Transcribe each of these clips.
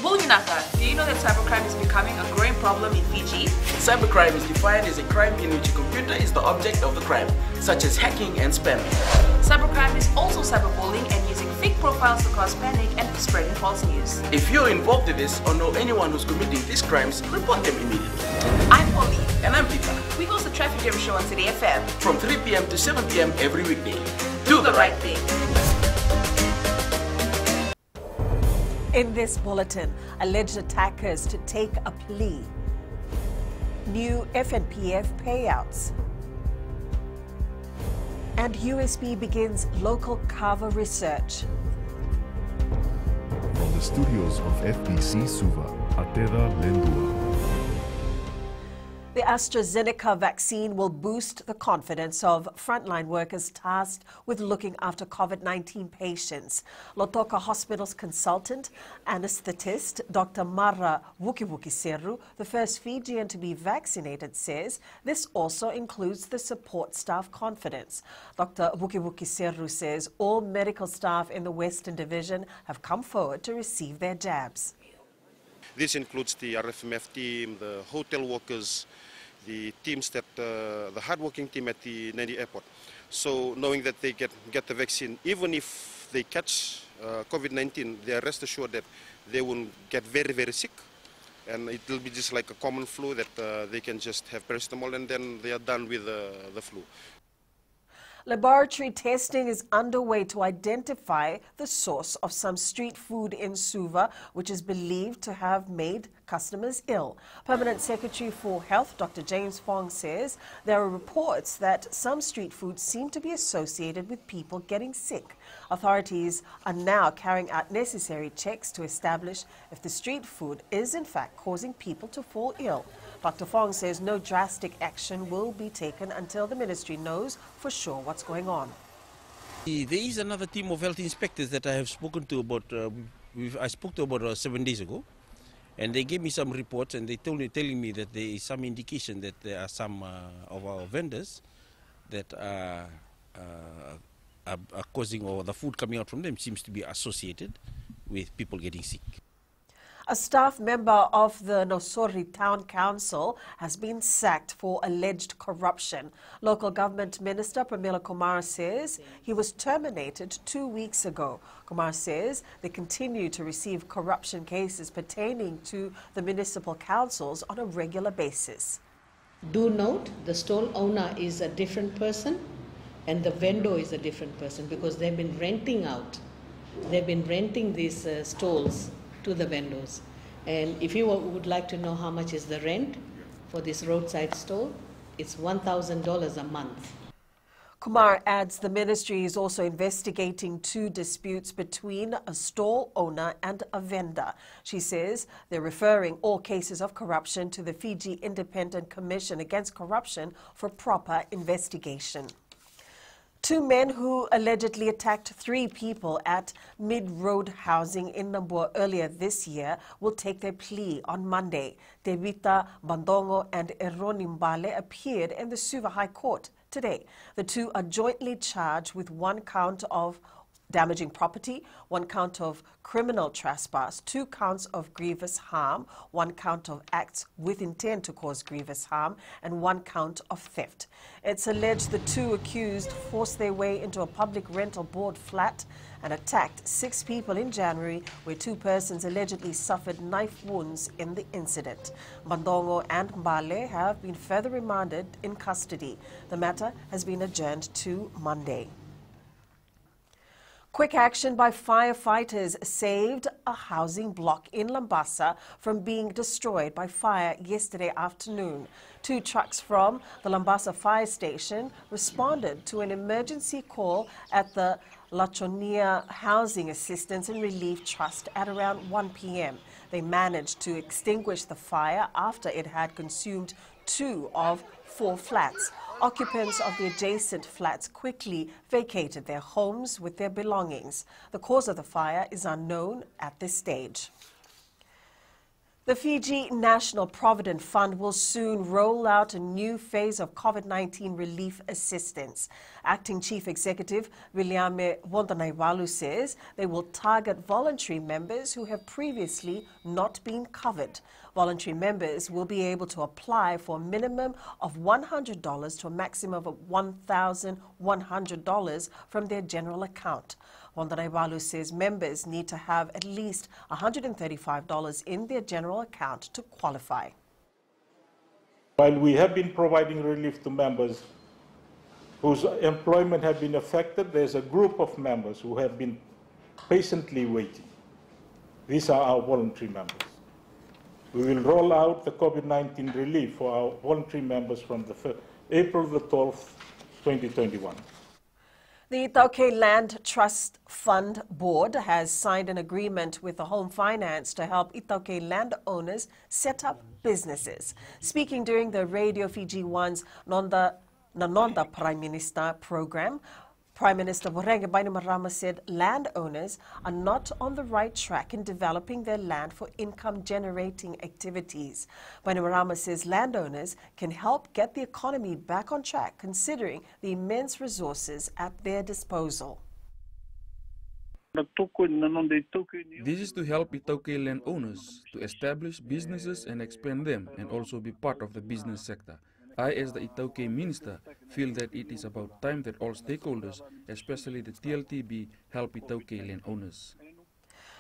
Bulginaka, do you know that cybercrime is becoming a growing problem in Fiji? Cybercrime is defined as a crime in which a computer is the object of the crime, such as hacking and spamming. Cybercrime is also cyberbullying and using fake profiles to cause panic and spreading false news. If you're involved in this or know anyone who's committing these crimes, report them immediately. I'm Polly. And I'm Peter. We host the Traffic Jam Show on City FM. From 3 p.m. to 7 p.m. every weekday. Do the right thing. In this bulletin, alleged attackers to take a plea. New FNPF payouts. And USB begins local KAVA research. From the studios of FBC Suva, Atera Lendua. The AstraZeneca vaccine will boost the confidence of frontline workers tasked with looking after COVID-19 patients. Lotoka Hospital's consultant anesthetist, Dr. Mara VUKIVUKISERU, the first Fijian to be vaccinated, says this also includes the support staff confidence. Dr. VUKIVUKISERU says all medical staff in the Western Division have come forward to receive their jabs. This includes the RFMF team, the hotel workers, the teams that, the hardworking team at the Nadi airport. So knowing that they get the vaccine, even if they catch COVID-19, they are rest assured that they will get very, very sick. And it will be just like a common flu that they can just have paracetamol and then they are done with the flu. Laboratory testing is underway to identify the source of some street food in Suva, which is believed to have made customers ill. Permanent Secretary for Health, Dr. James Fong, says there are reports that some street foods seem to be associated with people getting sick. Authorities are now carrying out necessary checks to establish if the street food is in fact causing people to fall ill. Dr. Fong says no drastic action will be taken until the ministry knows for sure what's going on. There is another team of health inspectors that I have spoken to about, I spoke to about 7 days ago, and they gave me some reports and they telling me that there is some indication that there are some of our vendors that are causing, or the food coming out from them seems to be associated with people getting sick. A staff member of the Nosori Town Council has been sacked for alleged corruption. Local Government Minister Pramila Kumar says he was terminated 2 weeks ago. Kumar says they continue to receive corruption cases pertaining to the municipal councils on a regular basis. Do note, the stall owner is a different person and the vendor is a different person because they've been renting out. They've been renting these stalls to the vendors. And if you would like to know how much is the rent for this roadside stall, it's $1,000 a month. Kumar adds the ministry is also investigating 2 disputes between a stall owner and a vendor. She says they're referring all cases of corruption to the Fiji Independent Commission Against Corruption for proper investigation. 2 men who allegedly attacked 3 people at Mid-Road Housing in Nambour earlier this year will take their plea on Monday. Devita Bandongo and Eroni Mbale appeared in the Suva High Court today. The 2 are jointly charged with 1 count of damaging property, 1 count of criminal trespass, 2 counts of grievous harm, 1 count of acts with intent to cause grievous harm, and 1 count of theft. It's alleged the 2 accused forced their way into a public rental board flat and attacked 6 people in January, where 2 persons allegedly suffered knife wounds in the incident. Bandongo and Mbale have been further remanded in custody. The matter has been adjourned to Monday. Quick action by firefighters saved a housing block in Lambasa from being destroyed by fire yesterday afternoon. 2 trucks from the Lambasa fire station responded to an emergency call at the Lachonia Housing Assistance and Relief Trust at around 1 p.m. They managed to extinguish the fire after it had consumed 2 of 4 flats. Occupants of the adjacent flats quickly vacated their homes with their belongings. The cause of the fire is unknown at this stage. The Fiji National Provident Fund will soon roll out a new phase of COVID-19 relief assistance. Acting Chief Executive Viliame Vontanaiwalu says they will target voluntary members who have previously not been covered. Voluntary members will be able to apply for a minimum of $100 to a maximum of $1,100 from their general account. Vontanaiwalu says members need to have at least $135 in their general account to qualify. While we have been providing relief to members whose employment have been affected, there's a group of members who have been patiently waiting. These are our voluntary members. We will roll out the COVID-19 relief for our voluntary members from April the 12th, 2021. The Itauke Land Trust Fund Board has signed an agreement with the Home Finance to help Itauke landowners set up businesses. Speaking during the Radio Fiji One's Nanonda Prime Minister program, Prime Minister Vorenge Bainimarama said landowners are not on the right track in developing their land for income-generating activities. Bainimarama says landowners can help get the economy back on track, considering the immense resources at their disposal. This is to help Itauke landowners to establish businesses and expand them, and also be part of the business sector. I, as the Itauke Minister, feel that it is about time that all stakeholders, especially the TLTB, help Itauke landowners.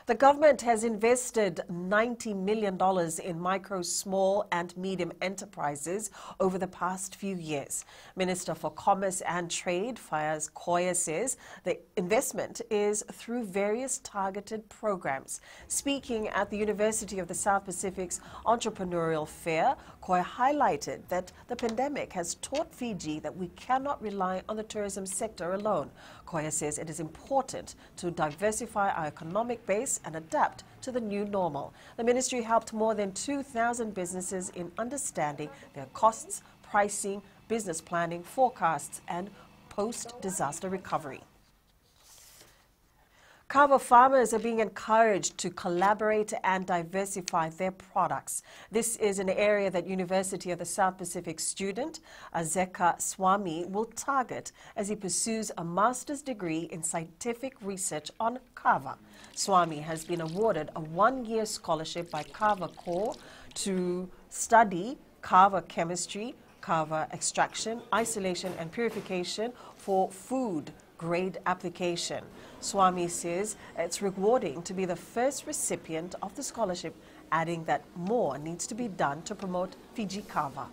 The government has invested $90 million in micro, small and medium enterprises over the past few years. Minister for Commerce and Trade, Fayaz Koya, says the investment is through various targeted programs. Speaking at the University of the South Pacific's Entrepreneurial Fair, Koya highlighted that the pandemic has taught Fiji that we cannot rely on the tourism sector alone. Koya says it is important to diversify our economic base and adapt to the new normal. The ministry helped more than 2,000 businesses in understanding their costs, pricing, business planning, forecasts, and post-disaster recovery. KAVA farmers are being encouraged to collaborate and diversify their products. This is an area that University of the South Pacific student Azeka Swami will target as he pursues a master's degree in scientific research on KAVA. Swami has been awarded a one-year scholarship by KAVA Corps to study KAVA chemistry, KAVA extraction, isolation and purification for food grade application. Swami says it's rewarding to be the first recipient of the scholarship, adding that more needs to be done to promote Fiji KAVA.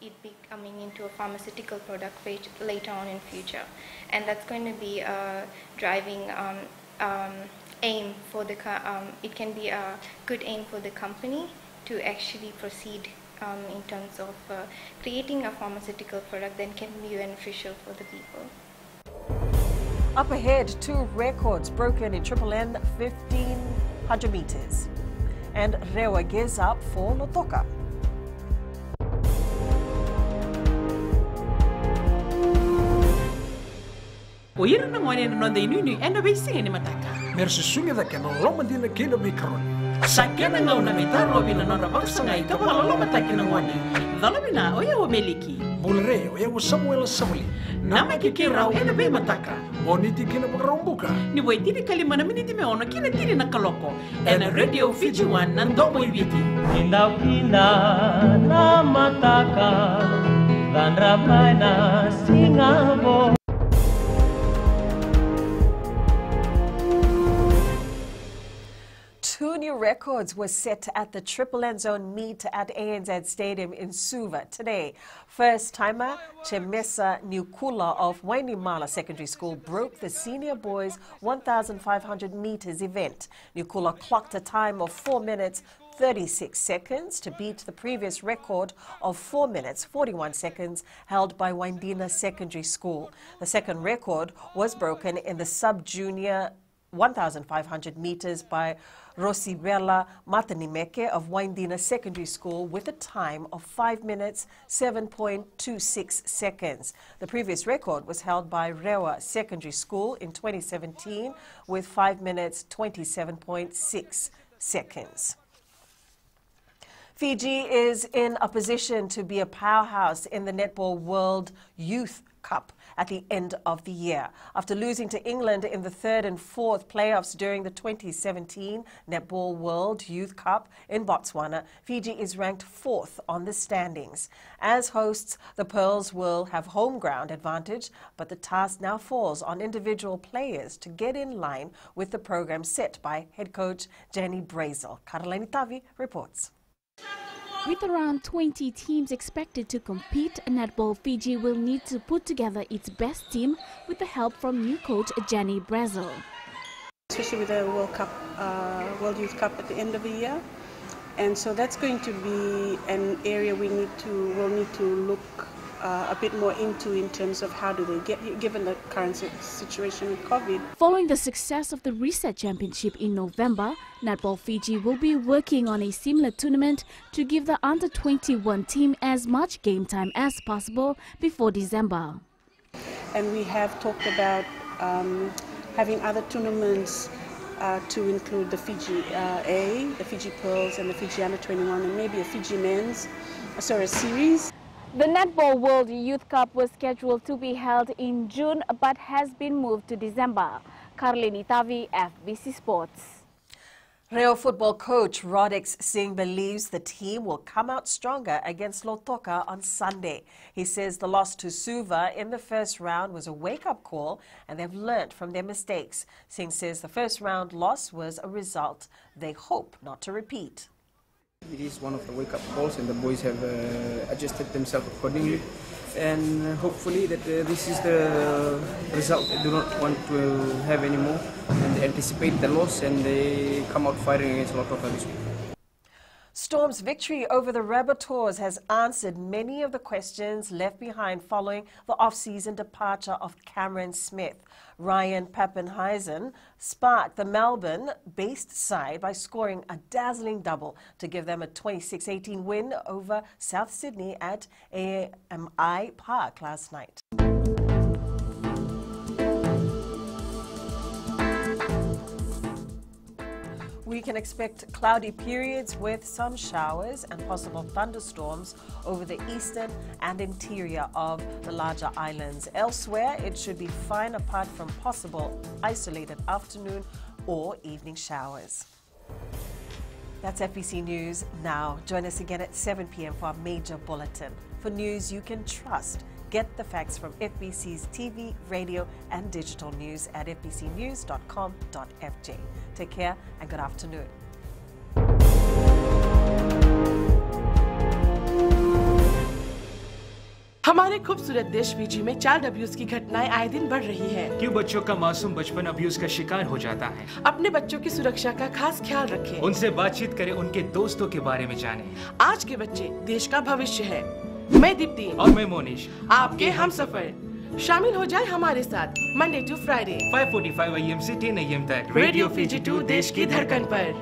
It be coming into a pharmaceutical product later on in future, and that's going to be a driving aim for the it can be a good aim for the company to actually proceed in terms of creating a pharmaceutical product that can be beneficial for the people. Up ahead, 2 records broken in Triple N 1,500 meters. And Rewa gears up for Lotoka. Oira na ngone no de nunu enda bisi ni mataka. Mersusunga da kena loma dina kena mikron. Sakena ngau na mitaro bina no rabaksa ngai ka wala loma takina ngone. Dalabina oya o meliki. Bulre oya o Samuel Samuli. Nama kiki rau ena be mataka. Moniti kena makarombuka. Ni waitini kalimana miniti me ono kina tiri na kaloko. Ena Radio Fiji One nandomo ibiti. Inda na mataka. Dan ramana singabo. 2 new records were set at the Triple N Zone meet at ANZ Stadium in Suva today. First-timer Chemesa Nyukula of Wainimala Secondary School broke the senior boys 1,500 meters event. Nyukula clocked a time of 4 minutes 36 seconds to beat the previous record of 4 minutes 41 seconds held by Waindina Secondary School. The second record was broken in the sub-junior 1,500 meters by Rosibella Matanimeke of Waindina Secondary School with a time of 5 minutes 7.26 seconds. The previous record was held by Rewa Secondary School in 2017 with 5 minutes 27.6 seconds. Fiji is in a position to be a powerhouse in the Netball World Youth Cup at the end of the year. After losing to England in the third and fourth playoffs during the 2017 Netball World Youth Cup in Botswana, Fiji is ranked 4th on the standings. As hosts, the Pearls will have home ground advantage, but the task now falls on individual players to get in line with the program set by head coach Jenny Brazel. Karolini Tavi reports. With around 20 teams expected to compete, Netball Fiji will need to put together its best team with the help from new coach Jenny Brazel. Especially with the World Youth Cup at the end of the year, and so that's going to be an area we'll need to look a bit more into in terms of how do they get here, given the current situation with COVID. Following the success of the Reset Championship in November, Netball Fiji will be working on a similar tournament to give the under-21 team as much game time as possible before December. And we have talked about having other tournaments to include the Fiji A, the Fiji Pearls and the Fiji Under-21, and maybe a Fiji Men's, a series. The Netball World Youth Cup was scheduled to be held in June but has been moved to December. Karolini Tavi, FBC Sports. Reo football coach Rodix Singh believes the team will come out stronger against Lautoka on Sunday. He says the loss to Suva in the first round was a wake-up call and they've learnt from their mistakes. Singh says the first round loss was a result they hope not to repeat. It is one of the wake-up calls and the boys have adjusted themselves accordingly, and hopefully that this is the result they do not want to have anymore, and they anticipate the loss and they come out fighting against Lautoka this week. Storm's victory over the Rabbitohs has answered many of the questions left behind following the off-season departure of Cameron Smith. Ryan Pappenhuisen sparked the Melbourne-based side by scoring a dazzling double to give them a 26-18 win over South Sydney at AMI Park last night. We can expect cloudy periods with some showers and possible thunderstorms over the eastern and interior of the larger islands. Elsewhere, it should be fine apart from possible isolated afternoon or evening showers. That's FBC News Now. Join us again at 7 p.m. for our major bulletin. For news you can trust, get the facts from FBC's TV, radio and digital news at fbcnews.com.fj. Take care and good afternoon. हमारे खूबसूरत देश Fiji में child abuse की घटनाएं आए दिन बढ़ रही हैं। क्यों बच्चों का मासूम बचपन अब्यूज का शिकार हो जाता है? अपने बच्चों की सुरक्षा का खास ख्याल रखें। उनसे बातचीत करें, उनके दोस्तों के बारे में जानें। आज के बच्चे देश का भविष्य है। मैं दीप्ति और मैं मोनिश, आपके हमसफर। शामिल हो जाए हमारे साथ मंडे टू फ्राइडे 5:45 AM से 10 AM तक रेडियो फिजी 2 देश की धड़कन पर।